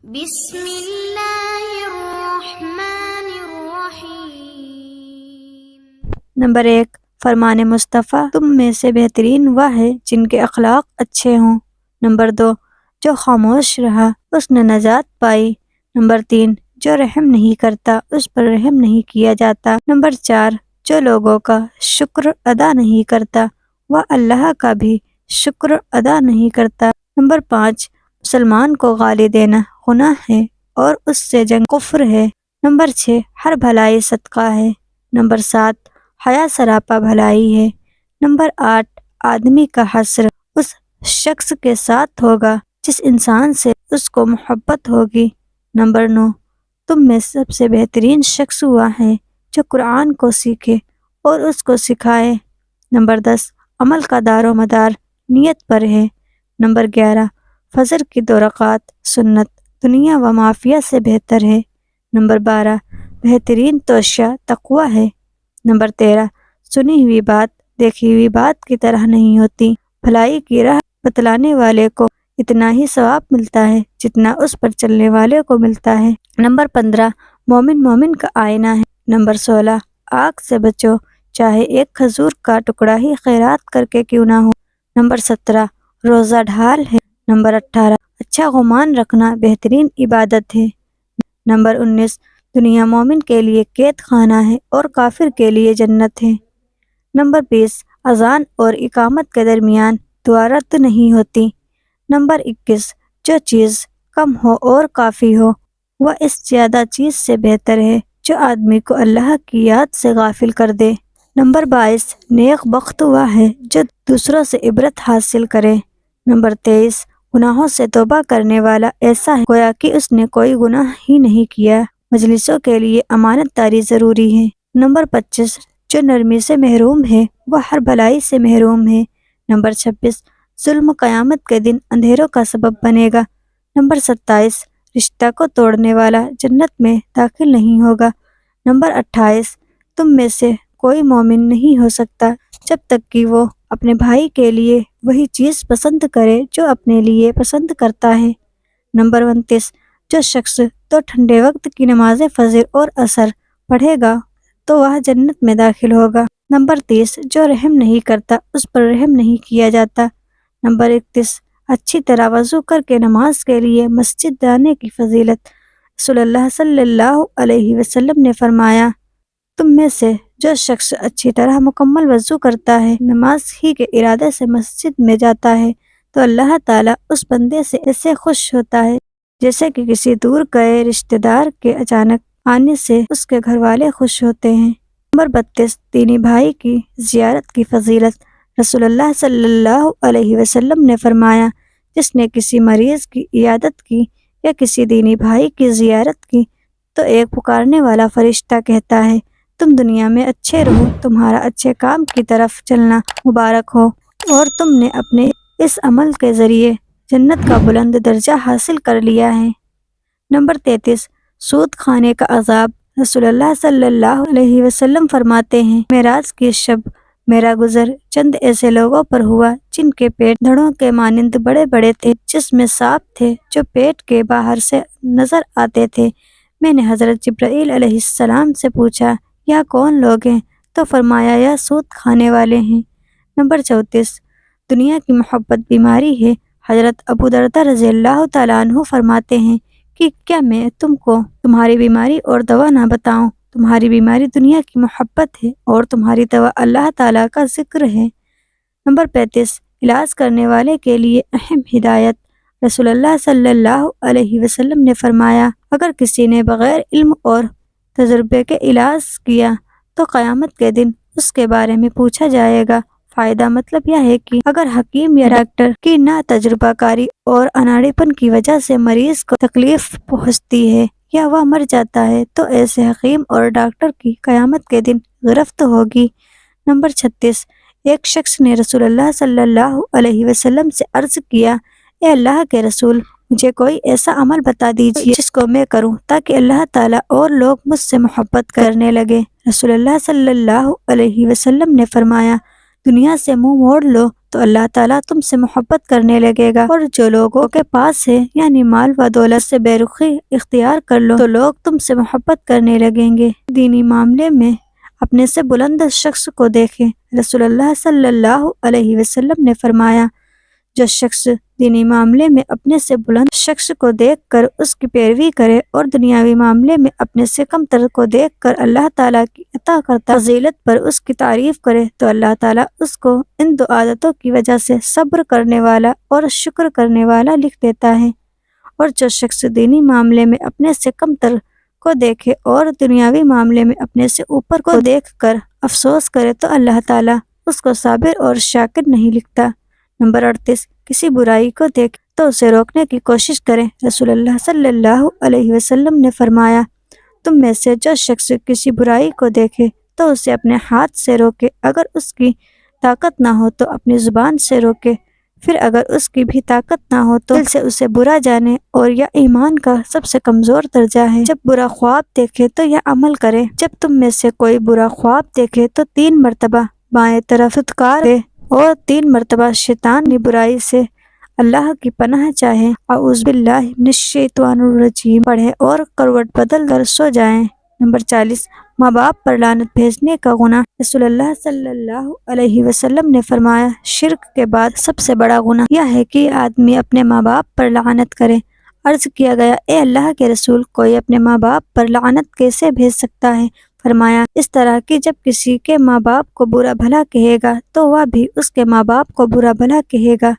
بسم اللہ الرحمن الرحیم۔ نمبر 1، فرمان مصطفیٰ تم میں سے بہترین وہ ہے جن کے اخلاق اچھے ہوں۔ نمبر 2، جو خاموش رہا اس نے نجات پائی۔ نمبر 3، جو رحم نہیں کرتا اس پر رحم نہیں کیا جاتا۔ نمبر 4، جو لوگوں کا شکر ادا نہیں کرتا وہ اللہ کا بھی شکر ادا نہیں کرتا۔ نمبر 5، مسلمان کو گالی دینا گناہ ہے اور اس سے جنگ کفر ہے۔ نمبر 6، ہر بھلائی صدقہ ہے۔ نمبر 7، حیا سراپا بھلائی ہے۔ نمبر 8، آدمی کا حشر اس شخص کے ساتھ ہوگا جس انسان سے اس کو محبت ہوگی۔ نمبر 9، تم میں سب سے بہترین شخص ہوا ہے جو قرآن کو سیکھے اور اس کو سکھائے۔ نمبر 10، عمل کا دار و مدار نیت پر ہے۔ نمبر 11، فجر کی 2 رکعات سنت دنیا و معافیہ سے بہتر ہے۔ نمبر 12، بہترین توشہ تقوی ہے۔ نمبر 13، سنی ہوئی بات دیکھی ہوئی بات کی طرح نہیں ہوتی۔ بھلائی کی راہ بتلانے والے کو اتنا ہی ثواب ملتا ہے جتنا اس پر چلنے والے کو ملتا ہے۔ نمبر 15، مومن کا آئینہ ہے۔ نمبر 16، آگ سے بچو چاہے ایک کھجور کا ٹکڑا ہی خیرات کر کے کیوں نہ ہو۔ نمبر 17، روزہ ڈھال ہے۔ نمبر 18، اچھا گمان رکھنا بہترین عبادت ہے۔ نمبر 19، دنیا مومن کے لیے قید خانہ ہے اور کافر کے لیے جنت ہے۔ نمبر 20، اذان اور اقامت کے درمیان دعا رد نہیں ہوتی۔ نمبر 21، جو چیز کم ہو اور کافی ہو وہ اس زیادہ چیز سے بہتر ہے جو آدمی کو اللہ کی یاد سے غافل کر دے۔ نمبر 22، نیک بخت وہ ہے جو دوسروں سے عبرت حاصل کرے۔ نمبر 23، گناہوں سے توبہ کرنے والا ایسا ہے گویا کہ اس نے کوئی گناہ ہی نہیں کیا۔ مجلسوں کے لیے امانت داری ضروری ہے۔ نمبر 25، جو نرمی سے محروم ہے وہ ہر بھلائی سے محروم ہے۔ نمبر 26، ظلم قیامت کے دن اندھیروں کا سبب بنے گا۔ نمبر 27، رشتہ کو توڑنے والا جنت میں داخل نہیں ہوگا۔ نمبر 28، تم میں سے کوئی مومن نہیں ہو سکتا جب تک کہ وہ اپنے بھائی کے لیے وہی چیز پسند کرے جو اپنے لیے پسند کرتا ہے۔ نمبر 29، جو شخص 2 ٹھنڈے وقت کی نماز فجر اور عصر پڑھے گا تو وہ جنت میں داخل ہوگا۔ نمبر 30، جو رحم نہیں کرتا اس پر رحم نہیں کیا جاتا۔ نمبر 31، اچھی طرح وضو کر کے نماز کے لیے مسجد جانے کی فضیلت۔ رسول اللہ صلی اللہ علیہ وسلم نے فرمایا، تم میں سے جو شخص اچھی طرح مکمل وضو کرتا ہے نماز ہی کے ارادے سے مسجد میں جاتا ہے تو اللہ تعالیٰ اس بندے سے ایسے خوش ہوتا ہے جیسے کہ کسی دور گئے رشتہ دار کے اچانک آنے سے اس کے گھر والے خوش ہوتے ہیں۔ نمبر 32، دینی بھائی کی زیارت کی فضیلت۔ رسول اللہ صلی اللہ علیہ وسلم نے فرمایا، جس نے کسی مریض کی عیادت کی یا کسی دینی بھائی کی زیارت کی تو ایک پکارنے والا فرشتہ کہتا ہے، تم دنیا میں اچھے رہو، تمہارا اچھے کام کی طرف چلنا مبارک ہو اور تم نے اپنے اس عمل کے ذریعے جنت کا بلند درجہ حاصل کر لیا ہے۔ نمبر 33، سود کھانے کا عذاب۔ رسول اللہ صلی اللہ علیہ وسلم فرماتے ہیں، معراج کی شب میرا گزر چند ایسے لوگوں پر ہوا جن کے پیٹ دھڑوں کے مانند بڑے بڑے تھے، جس میں سانپ تھے جو پیٹ کے باہر سے نظر آتے تھے۔ میں نے حضرت جبرائیل علیہ السلام سے پوچھا، یہ کون لوگ ہیں؟ تو فرمایا، یہ سود کھانے والے ہیں۔ نمبر 34، دنیا کی محبت بیماری ہے۔ حضرت ابو درداء رضی اللہ تعالیٰ عنہ فرماتے ہیں کہ کیا میں تم کو تمہاری بیماری اور دوا نہ بتاؤں؟ تمہاری بیماری دنیا کی محبت ہے اور تمہاری دوا اللہ تعالیٰ کا ذکر ہے۔ نمبر 35، علاج کرنے والے کے لیے اہم ہدایت۔ رسول اللہ صلی اللہ علیہ وسلم نے فرمایا، اگر کسی نے بغیر علم اور تجربے کے علاج کیا تو قیامت کے دن اس کے بارے میں پوچھا جائے گا۔ فائدہ مطلب یہ ہے کہ اگر حکیم یا ڈاکٹر کی نا تجربہ کاری اور اناڑی پن کی وجہ سے مریض کو تکلیف پہنچتی ہے یا وہ مر جاتا ہے تو ایسے حکیم اور ڈاکٹر کی قیامت کے دن گرفت ہوگی۔ نمبر 36، ایک شخص نے رسول اللہ صلی اللہ علیہ وسلم سے عرض کیا، اے اللہ کے رسول، مجھے کوئی ایسا عمل بتا دیجیے جس کو میں کروں تاکہ اللہ تعالیٰ اور لوگ مجھ سے محبت کرنے لگے۔ رسول اللہ صلی اللہ علیہ وسلم نے فرمایا، دنیا سے منہ موڑ لو تو اللہ تعالیٰ تم سے محبت کرنے لگے گا، اور جو لوگوں کے پاس ہے یعنی مال و دولت سے بے رخی اختیار کر لو تو لوگ تم سے محبت کرنے لگیں گے۔ دینی معاملے میں اپنے سے بلند شخص کو دیکھیں۔ رسول اللہ صلی اللہ علیہ وسلم نے فرمایا، جو شخص دینی معاملے میں اپنے سے بلند شخص کو دیکھ کر اس کی پیروی کرے اور دنیاوی معاملے میں اپنے سے کم تر کو دیکھ کر اللہ تعالیٰ کی عطا کرتا فضیلت پر اس کی تعریف کرے تو اللہ تعالیٰ اس کو ان دو عادتوں کی وجہ سے صبر کرنے والا اور شکر کرنے والا لکھ دیتا ہے۔ اور جو شخص دینی معاملے میں اپنے سے کم تر کو دیکھے اور دنیاوی معاملے میں اپنے سے اوپر کو دیکھ کر افسوس کرے تو اللہ تعالیٰ اس کو صابر اور شاکر نہیں لکھتا۔ نمبر 38، کسی برائی کو دیکھ تو اسے روکنے کی کوشش کریں۔ رسول اللہ صلی اللہ علیہ وسلم نے فرمایا، تم میں سے جو شخص کسی برائی کو دیکھے تو اسے اپنے ہاتھ سے روکے، اگر اس کی طاقت نہ ہو تو اپنی زبان سے روکے، پھر اگر اس کی بھی طاقت نہ ہو تو دل سے اسے برا جانے، اور یہ ایمان کا سب سے کمزور درجہ ہے۔ جب برا خواب دیکھے تو یہ عمل کرے۔ جب تم میں سے کوئی برا خواب دیکھے تو 3 مرتبہ بائیں طرف دھتکار دے اور 3 مرتبہ شیطان کی برائی سے اللہ کی پناہ چاہے، اعوذ باللہ من الشیطان الرجیم پڑھیں اور کروٹ بدل کر سو جائیں۔ نمبر 40، ماں باپ پر لعنت بھیجنے کا گناہ۔ رسول اللہ صلی اللہ علیہ وسلم نے فرمایا، شرک کے بعد سب سے بڑا گناہ یہ ہے کہ آدمی اپنے ماں باپ پر لعنت کرے۔ عرض کیا گیا، اے اللہ کے رسول، کوئی اپنے ماں باپ پر لعنت کیسے بھیج سکتا ہے؟ فرمایا، اس طرح کہ جب کسی کے ماں باپ کو برا بھلا کہے گا تو وہ بھی اس کے ماں باپ کو برا بھلا کہے گا۔